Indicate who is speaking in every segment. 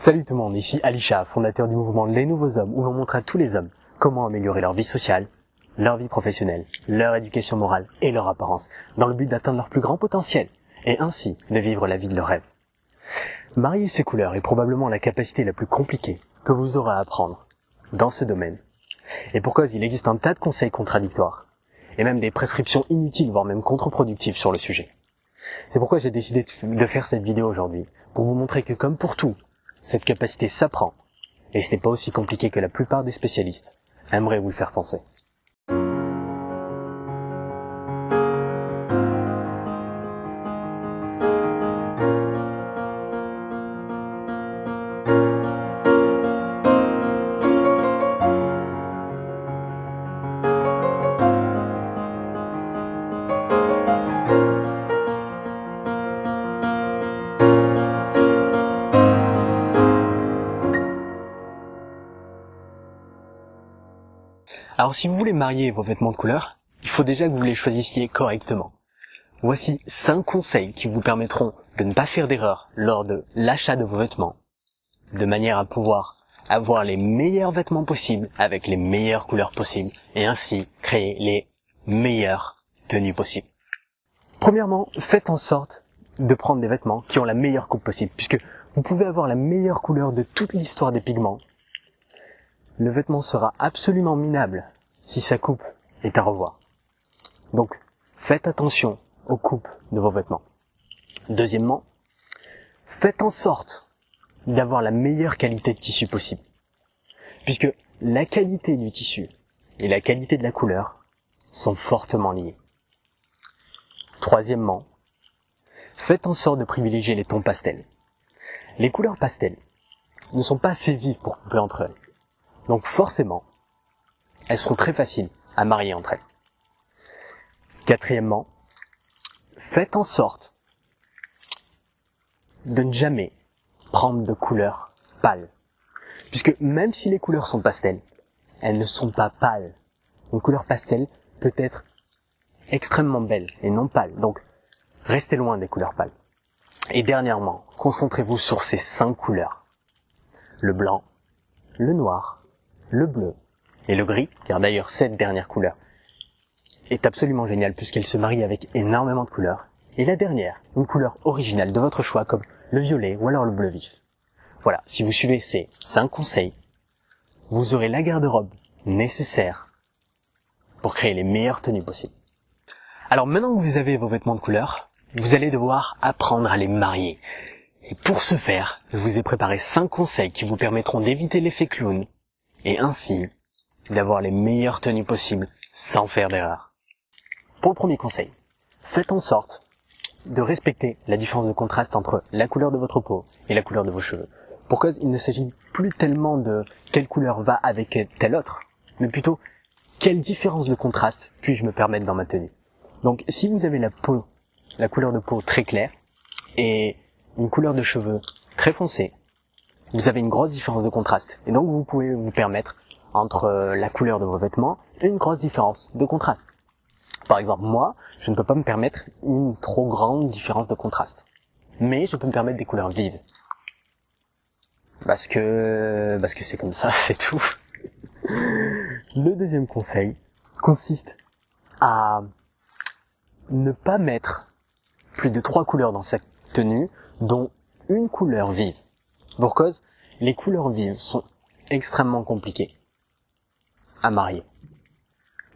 Speaker 1: Salut tout le monde, ici Alisha, fondateur du mouvement Les Nouveaux Hommes, où l'on montre à tous les hommes comment améliorer leur vie sociale, leur vie professionnelle, leur éducation morale et leur apparence, dans le but d'atteindre leur plus grand potentiel, et ainsi de vivre la vie de leur rêve. Marier ces couleurs est probablement la capacité la plus compliquée que vous aurez à apprendre dans ce domaine. Et pour cause, il existe un tas de conseils contradictoires, et même des prescriptions inutiles, voire même contre-productives sur le sujet. C'est pourquoi j'ai décidé de faire cette vidéo aujourd'hui, pour vous montrer que comme pour tout, cette capacité s'apprend, et ce n'est pas aussi compliqué que la plupart des spécialistes aimeraient vous le faire penser. Alors si vous voulez marier vos vêtements de couleur, il faut déjà que vous les choisissiez correctement. Voici 5 conseils qui vous permettront de ne pas faire d'erreur lors de l'achat de vos vêtements, de manière à pouvoir avoir les meilleurs vêtements possibles avec les meilleures couleurs possibles et ainsi créer les meilleures tenues possibles. Premièrement, faites en sorte de prendre des vêtements qui ont la meilleure coupe possible, puisque vous pouvez avoir la meilleure couleur de toute l'histoire des pigments. Le vêtement sera absolument minable si sa coupe est à revoir. Donc, faites attention aux coupes de vos vêtements. Deuxièmement, faites en sorte d'avoir la meilleure qualité de tissu possible, puisque la qualité du tissu et la qualité de la couleur sont fortement liées. Troisièmement, faites en sorte de privilégier les tons pastels. Les couleurs pastels ne sont pas assez vives pour couper entre elles. Donc forcément, elles seront très faciles à marier entre elles. Quatrièmement, faites en sorte de ne jamais prendre de couleurs pâles. Puisque même si les couleurs sont pastel, elles ne sont pas pâles. Une couleur pastel peut être extrêmement belle et non pâle. Donc, restez loin des couleurs pâles. Et dernièrement, concentrez-vous sur ces 5 couleurs. Le blanc, le noir, le bleu et le gris, car d'ailleurs cette dernière couleur est absolument géniale puisqu'elle se marie avec énormément de couleurs. Et la dernière, une couleur originale de votre choix comme le violet ou alors le bleu vif. Voilà, si vous suivez ces 5 conseils, vous aurez la garde-robe nécessaire pour créer les meilleures tenues possibles. Alors maintenant que vous avez vos vêtements de couleur, vous allez devoir apprendre à les marier. Et pour ce faire, je vous ai préparé 5 conseils qui vous permettront d'éviter l'effet clown et ainsi d'avoir les meilleures tenues possibles sans faire d'erreur. Pour le premier conseil, faites en sorte de respecter la différence de contraste entre la couleur de votre peau et la couleur de vos cheveux. Pour cause, il ne s'agit plus tellement de quelle couleur va avec telle autre, mais plutôt quelle différence de contraste puis-je me permettre dans ma tenue. Donc si vous avez la couleur de peau très claire et une couleur de cheveux très foncée, vous avez une grosse différence de contraste. Et donc vous pouvez vous permettre, entre la couleur de vos vêtements, une grosse différence de contraste. Par exemple, moi, je ne peux pas me permettre une trop grande différence de contraste. Mais je peux me permettre des couleurs vives. Parce que c'est comme ça, c'est tout. Le deuxième conseil consiste à ne pas mettre plus de 3 couleurs dans cette tenue, dont une couleur vive. Pour cause, les couleurs vives sont extrêmement compliquées à marier.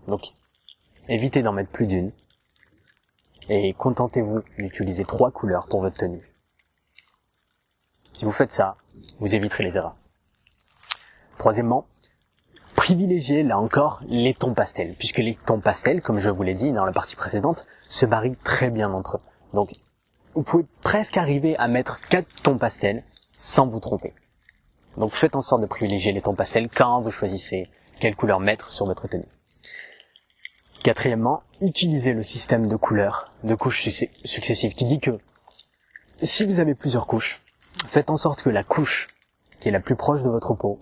Speaker 1: Donc, évitez d'en mettre plus d'une et contentez-vous d'utiliser 3 couleurs pour votre tenue. Si vous faites ça, vous éviterez les erreurs. Troisièmement, privilégiez là encore les tons pastels, puisque les tons pastels, comme je vous l'ai dit dans la partie précédente, se marient très bien entre eux. Donc, vous pouvez presque arriver à mettre 4 tons pastels sans vous tromper. Donc faites en sorte de privilégier les tons pastels quand vous choisissez quelle couleur mettre sur votre tenue. Quatrièmement, utilisez le système de couleurs, de couches successives, qui dit que si vous avez plusieurs couches, faites en sorte que la couche qui est la plus proche de votre peau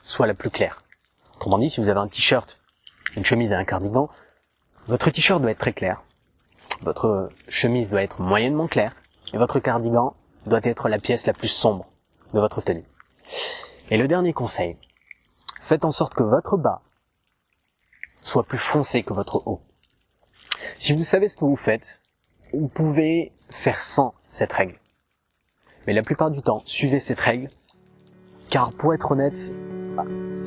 Speaker 1: soit la plus claire. Autrement dit, si vous avez un t-shirt, une chemise et un cardigan, votre t-shirt doit être très clair, votre chemise doit être moyennement claire, et votre cardigan doit être la pièce la plus sombre de votre tenue. Et le dernier conseil, faites en sorte que votre bas soit plus foncé que votre haut. Si vous savez ce que vous faites, vous pouvez faire sans cette règle. Mais la plupart du temps, suivez cette règle, car pour être honnête,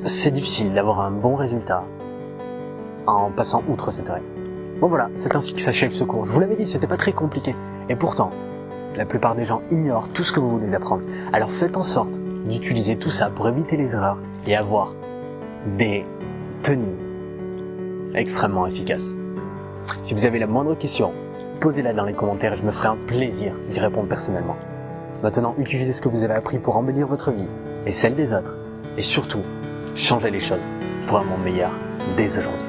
Speaker 1: c'est difficile d'avoir un bon résultat en passant outre cette règle. Bon voilà, c'est ainsi que s'achève ce cours. Je vous l'avais dit, c'était pas très compliqué. Et pourtant, la plupart des gens ignorent tout ce que vous venez d'apprendre. Alors faites en sorte d'utiliser tout ça pour éviter les erreurs et avoir des tenues extrêmement efficaces. Si vous avez la moindre question, posez-la dans les commentaires et je me ferai un plaisir d'y répondre personnellement. Maintenant, utilisez ce que vous avez appris pour embellir votre vie et celle des autres. Et surtout, changez les choses pour un monde meilleur dès aujourd'hui.